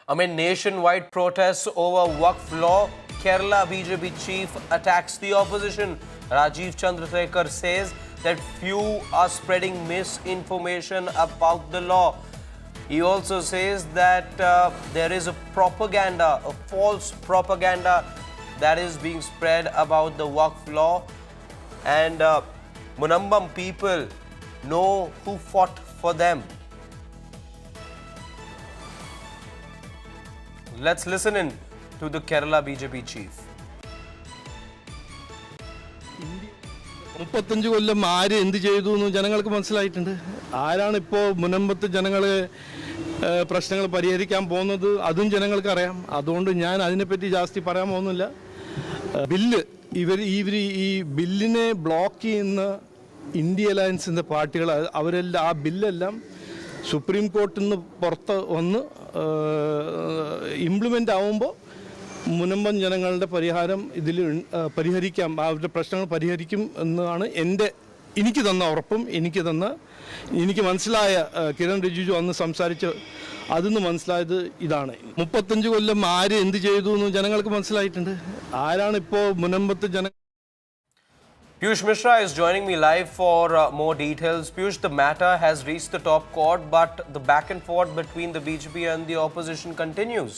Amid nationwide protests over Waqf law, Kerala BJP chief attacks the opposition. Rajiv Chandrasekhar says that few are spreading misinformation about the law. He also says that there is a propaganda, a false propaganda that is being spread about the Waqf law. And Munambam people know who fought for them. Let's listen in to the Kerala BJP chief. 35 കൊല്ലം ആര് എന്ത് ചെയ്തു എന്ന് ജനങ്ങൾക്ക് മനസ്സിലായിട്ടുണ്ട്. ആരാണ് ഇപ്പോൾ മുനമ്പത്ത് ജനങ്ങളെ പ്രശ്നങ്ങൾ പരിഹരിക്കാൻ പോകുന്നത് അതും ജനങ്ങൾക്ക് അറിയാം. അതുകൊണ്ട് ഞാൻ അതിനെപ്പറ്റി ജാസ്തി പറയാൻ പോകുന്നില്ല. ബില്ല് ഇവർ ഈ ബില്ലിനെ ബ്ലോക്ക് ചെയ്യുന്ന ഇന്ത്യ അലയൻസിൻ്റെ പാർട്ടികൾ അവരെല്ലാം ആ ബില്ലെല്ലാം സുപ്രീം കോർട്ടിൽ നിന്ന് പുറത്ത് വന്ന് ഇംപ്ലിമെൻ്റ് ആവുമ്പോൾ മുനമ്പം ജനങ്ങളുടെ പരിഹാരം ഇതിൽ പരിഹരിക്കാം, അവരുടെ പ്രശ്നങ്ങൾ പരിഹരിക്കും എന്നാണ് എനിക്ക് തന്ന ഉറപ്പും എനിക്ക് മനസ്സിലായ കിരൺ റിജിജു അന്ന് സംസാരിച്ച് അതിന്ന് മനസ്സിലായത് ഇതാണ്. 35 കൊല്ലം ആര് എന്ത് ചെയ്തു എന്ന് ജനങ്ങൾക്ക് മനസ്സിലായിട്ടുണ്ട്. ആരാണ് ഇപ്പോൾ മുനമ്പത്ത് Piyush Mishra is joining me live for more details. Piyush, the matter has reached the top court, but the back and forth between the BJP and the opposition continues.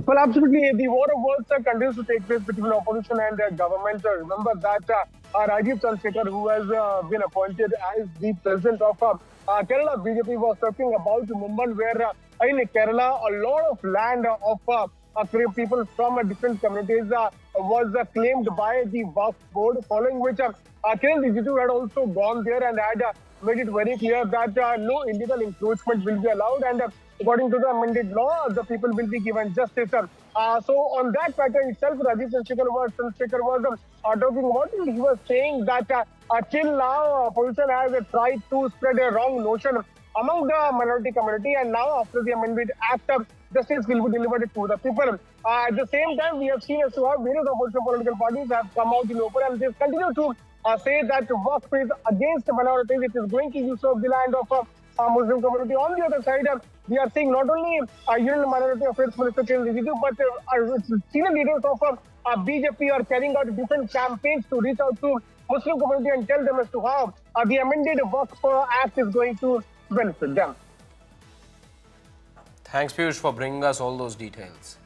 Well, absolutely. The war of words continues to take place between opposition and government. Remember that Rajiv Chandrasekhar, who has been appointed as the president of Kerala BJP, was talking about Mumbai, where in Kerala, a lot of land of people from different communities was claimed by the Waqf board, following which Kiran Rijiju had also gone there and had made it very clear that no illegal encroachment will be allowed, and according to the amended law, the people will be given justice. So on that matter itself, Rajiv Chandrasekhar was talking about it. He was saying that till now, opposition has tried to spread a wrong notion among the minority community, and now after the amended act, justice will be delivered to the people. At the same time, we have seen as to how various opposition political parties have come out in the open and they continue to say that Waqf is against minorities. It is going to use of the land of Muslim community. On the other side, we are seeing not only Union Minority Affairs Minister Kiran Rijiju, but senior leaders of BJP are carrying out different campaigns to reach out to Muslim community and tell them as to how the amended Waqf Act is going to benefit them. Thanks, Piyush, for bringing us all those details.